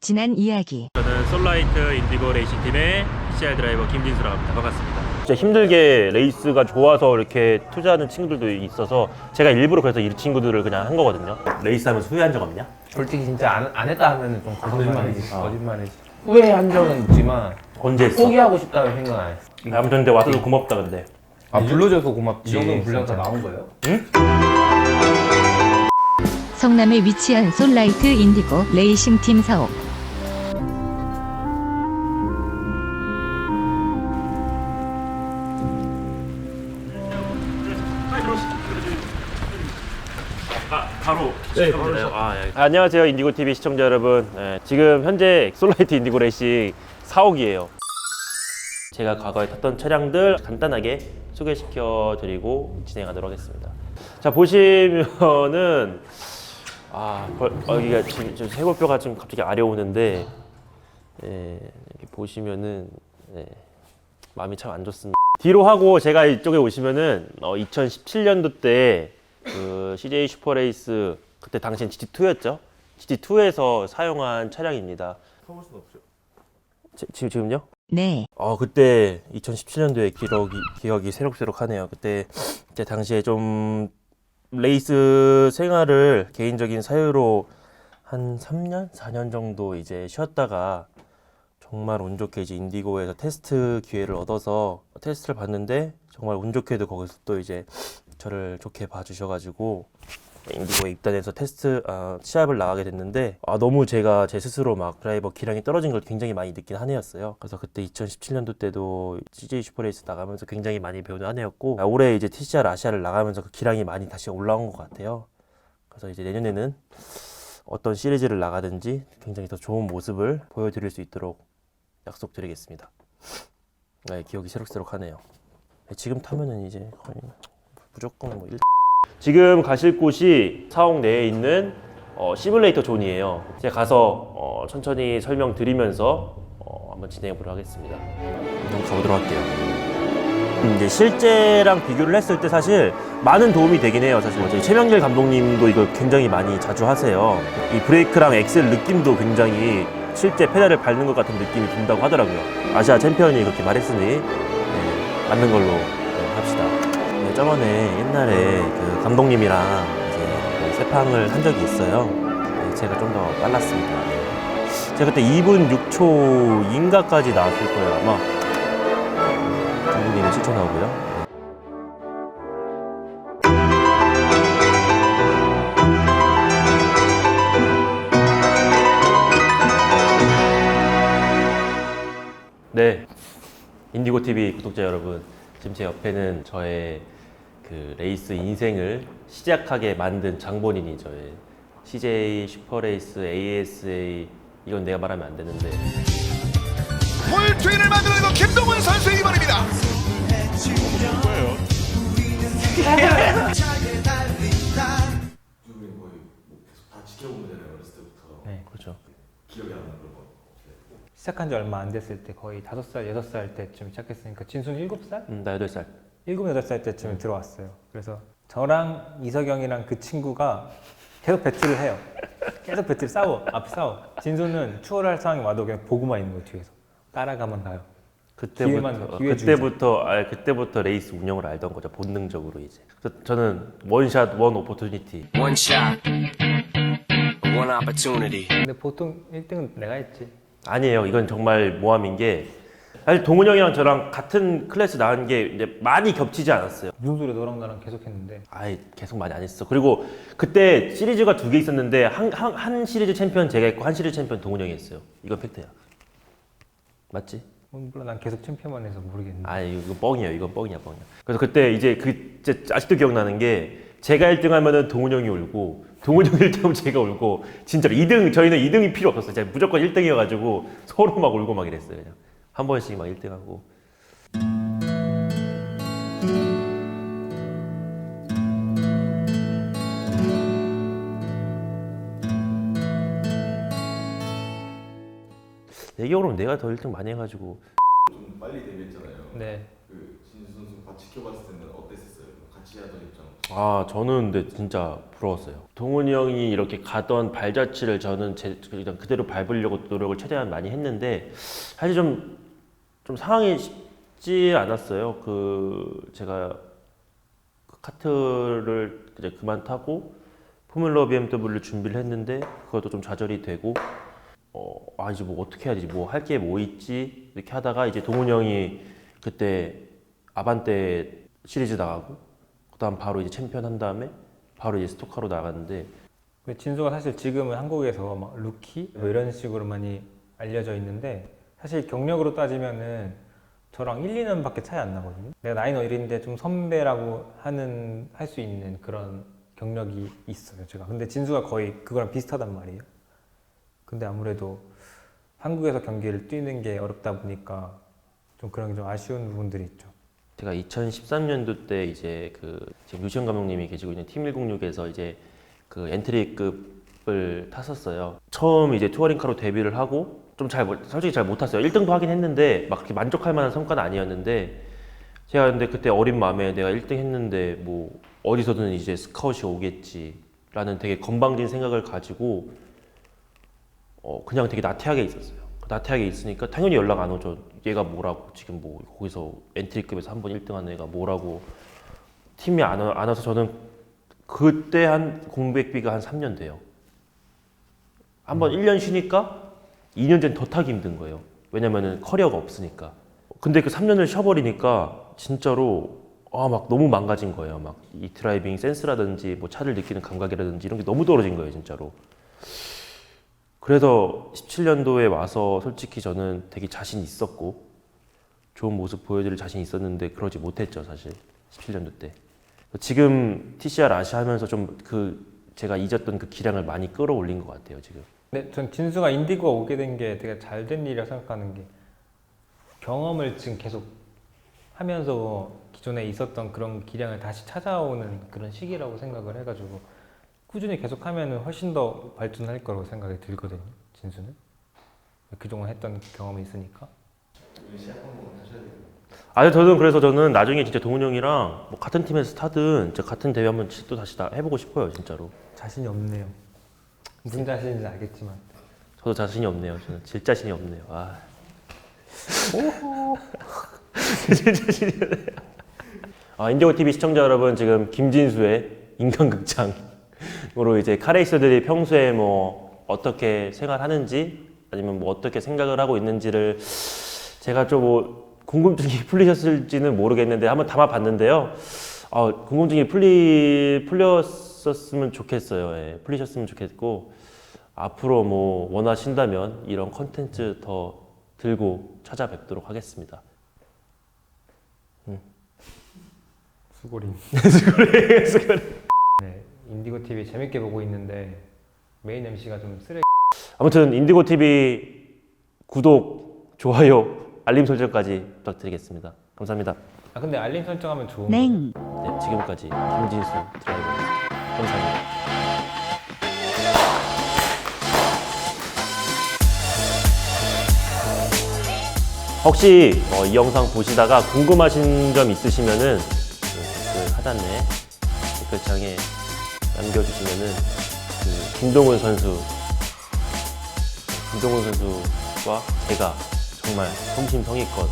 지난 이야기. 저는 솔라이트 인디고 레이싱팀의 PCR 드라이버 김진수라고 합니다. 반갑습니다. 진짜 힘들게 레이스가 좋아서 이렇게 투자하는 친구들도 있어서 제가 일부러 그래서 이 친구들을 그냥 한 거거든요. 레이스하면서 후회한 적 없냐? 솔직히 진짜 안 했다 하면 좀 거짓말이지. 거짓말이지. 후회한 적은 있지만 언제 했어? 포기하고 싶다는 생각 안 했어. 아무튼 근데 와서 고맙다 근데. 아 불러줘서 고맙지. 이 정도면 분량 다 나온 거예요? 응? 성남에 위치한 솔라이트 인디고 레이싱팀 사옥. 바로 안녕하세요 인디고 TV 시청자 여러분. 지금 현재 솔라이트 인디고 레이싱 사옥이에요. 제가 과거에 탔던 차량들 간단하게 소개시켜 드리고 진행하도록 하겠습니다. 자 보시면은 여기가 지금 쇄골뼈가 좀 갑자기 아려오는데 이렇게 보시면은 마음이 참 안 좋습니다. 뒤로 하고 제가 이쪽에 오시면은 2017년도 때 그 CJ 슈퍼레이스 그때 당시엔 GT2였죠. GT2에서 사용한 차량입니다. 써볼 수는 없죠. 지금요? 네. 그때 2017년도에 기억이 새록새록하네요. 그때 당시에 좀 레이스 생활을 개인적인 사유로 한 3년, 4년 정도 이제 쉬었다가 정말 운 좋게 이제 인디고에서 테스트 기회를 얻어서 테스트를 봤는데 정말 운 좋게도 거기서 또 이제 저를 좋게 봐주셔가지고 인디고에 입단해서 테스트 시합을 나가게 됐는데 너무 제가 제 스스로 막 드라이버 기량이 떨어진 걸 굉장히 많이 느낀 한 해였어요. 그래서 그때 2017년도 때도 CJ 슈퍼레이스 나가면서 굉장히 많이 배우는 한 해였고 올해 이제 TCR 아시아를 나가면서 그 기량이 많이 다시 올라온 것 같아요. 그래서 이제 내년에는 어떤 시리즈를 나가든지 굉장히 더 좋은 모습을 보여드릴 수 있도록 약속드리겠습니다. 기억이 새록새록하네요. 지금 타면은 이제 거의 무조건 뭐 지금 가실 곳이 사옥 내에 있는 시뮬레이터 존이에요. 제가 가서 천천히 설명드리면서 한번 진행해 보도록 하겠습니다. 한번 가보도록 할게요. 이제 실제랑 비교를 했을 때 사실 많은 도움이 되긴 해요. 사실 저희 최명길 감독님도 이거 굉장히 많이 자주 하세요. 이 브레이크랑 엑셀 느낌도 굉장히 실제 페달을 밟는 것 같은 느낌이 든다고 하더라고요. 아시아 챔피언이 그렇게 말했으니 맞는 걸로 합시다. 저번에 옛날에 그 감독님이랑 이제 세팡을 한 적이 있어요. 제가 좀 더 빨랐습니다. 제가 그때 2분 6초인가까지 나왔을 거예요 아마. 감독님은 7초 나오고요. 네, 인디고 TV 구독자 여러분, 지금 제 옆에는 저의 그 레이스 인생을 시작하게 만든 장본인이 저의 CJ 슈퍼레이스 ASA. 이건 내가 말하면 안 되는데 폴트윈을 만들어내고 김동훈 선수의 이번입니다. 두 분이 거의 뭐 계속 다 지켜본 거잖아요. 어렸을 때부터. 네. 그렇죠. 기억이 안 나는 거. 시작한 지 얼마 안 됐을 때 거의 5살, 6살 때쯤 시작했으니까 진수는 7살? 나 8살. 7, 8살 때쯤에 들어왔어요. 그래서 저랑 이석영이랑 그 친구가 계속 배틀을 해요. 계속 배틀 싸워. 앞에 싸워. 진수는 추월을 할 상황이 와도 그냥 보고만 있는 거예요. 뒤에서. 따라가면 가요. 그때부터 레이스 운영을 알던 거죠. 본능적으로 이제. 저는 원샷 원 오퍼튜니티. One shot, one opportunity. 근데 보통 1등은 내가 했지. 아니에요. 이건 정말 모함인 게 사실 동훈 형이랑 저랑 같은 클래스 나온 게 이제 많이 겹치지 않았어요. 무슨 소리야 너랑 나랑 계속 했는데. 계속 많이 안 했어. 그리고 그때 시리즈가 2개 있었는데 한 시리즈 챔피언 제가 했고 한 시리즈 챔피언 동훈 형이 했어요. 이건 팩트야. 맞지? 몰라 난 계속 챔피언만 해서 모르겠는데. 이거 뻥이에요. 이건 뻥이야. 그래서 그때 이제 아직도 기억나는 게 제가 1등 하면은 동훈 형이 울고 동훈 형이 1등 하면 제가 울고 진짜로 저희는 2등이 필요 없었어요. 제가 무조건 1등이어가지고 서로 막 울고 막 이랬어요. 그냥 한 번씩 막 1등 하고. 내 기억으로는 내가 더 1등 많이 해가지고. 좀 빨리 데뷔했잖아요. 네. 그 진수 선수 같이 지켜봤을 때는 어땠었어요? 같이 하던 입장. 아, 저는 근데 진짜 부러웠어요. 동훈이 형이 이렇게 가던 발자취를 저는 그냥 그대로 밟으려고 노력을 최대한 많이 했는데 사실 좀 상황이 쉽지 않았어요. 제가 그 카트를 이제 그만 타고 포뮬러 BMW를 준비를 했는데 그것도 좀 좌절이 되고 이제 뭐 어떻게 해야 되지? 뭐 할 게 뭐 있지? 이렇게 하다가 이제 동훈이 형이 그때 아반떼 시리즈 나가고 그다음 바로 이제 챔피언 한 다음에 바로 이제 스토카로 나갔는데 진수가 사실 지금은 한국에서 막 루키 뭐 이런 식으로 많이 알려져 있는데 사실 경력으로 따지면은 저랑 1, 2년밖에 차이 안 나거든요. 내가 나이는 어린데 좀 선배라고 할 수 있는 그런 경력이 있어요, 제가. 근데 진수가 거의 그거랑 비슷하단 말이에요. 근데 아무래도 한국에서 경기를 뛰는 게 어렵다 보니까 좀 그런 게 좀 아쉬운 부분들이 있죠. 제가 2013년도 때 이제 지금 유시현 감독님이 계시고 있는 팀 106에서 이제 그 엔트리급을 탔었어요. 처음 이제 투어링카로 데뷔를 하고 솔직히 잘 못 탔어요. 1등도 하긴 했는데 막 그렇게 만족할 만한 성과는 아니었는데 제가 근데 그때 어린 마음에 내가 1등 했는데 뭐 어디서든 이제 스카웃이 오겠지라는 되게 건방진 생각을 가지고 그냥 되게 나태하게 있었어요. 나태하게 있으니까 당연히 연락 안 오죠. 얘가 뭐라고 지금 뭐 거기서 엔트리급에서 한 번 1등한 애가 뭐라고 팀이 안 와서 저는 그때 한 공백비가 한 3년 돼요. 한 번 1년 쉬니까 2년 전에 더 타기 힘든 거예요. 왜냐면은 커리어가 없으니까. 근데 그 3년을 쉬어버리니까 진짜로 막 너무 망가진 거예요. 막 이 드라이빙 센스라든지 뭐 차를 느끼는 감각이라든지 이런 게 너무 떨어진 거예요, 진짜로. 그래서 17년도에 와서 솔직히 저는 되게 자신 있었고 좋은 모습 보여드릴 자신 있었는데 그러지 못했죠, 사실 17년도 때. 지금 TCR 아시아 하면서 좀 제가 잊었던 그 기량을 많이 끌어올린 것 같아요, 지금. 근데 전 진수가 인디고가 오게 된 게 되게 잘 된 일이라 생각하는 게 경험을 지금 계속 하면서 기존에 있었던 그런 기량을 다시 찾아오는 그런 시기라고 생각을 해가지고 꾸준히 계속하면 훨씬 더 발전할 거라고 생각이 들거든요. 진수는 그동안 했던 경험이 있으니까. 저는 나중에 진짜 동훈 형이랑 뭐 같은 팀에서 타든 같은 대회 한번 또 다시 해보고 싶어요, 진짜로. 자신이 없네요. 무슨 자신인지 알겠지만 저도 자신이 없네요. 저는 질 자신이 없네요. 질 자신이 없네요. 인디고 TV 시청자 여러분, 지금 김진수의 인간극장으로 이제 카레이서들이 평소에 뭐 어떻게 생활하는지 아니면 뭐 어떻게 생각을 하고 있는지를 제가 좀 뭐 궁금증이 풀리셨을지는 모르겠는데 한번 담아봤는데요. 궁금증이 풀렸었으면 좋겠어요. 예, 풀리셨으면 좋겠고 앞으로 뭐 원하신다면 이런 컨텐츠 더 들고 찾아뵙도록 하겠습니다. 수고림. 수고리. 네, 인디고 TV 재밌게 보고 있는데 메인 MC가 좀 쓰레기. 아무튼 인디고 TV 구독, 좋아요, 알림 설정까지 부탁드리겠습니다. 감사합니다. 근데 알림 설정하면 좋은 거예요? 냉. 네, 지금까지 김진수 드라이버였습니다. 감사합니다. 혹시 이 영상 보시다가 궁금하신 점 있으시면은 댓글 하단에 댓글창에 남겨주시면은 김동훈 선수와 제가 정말 성심성의껏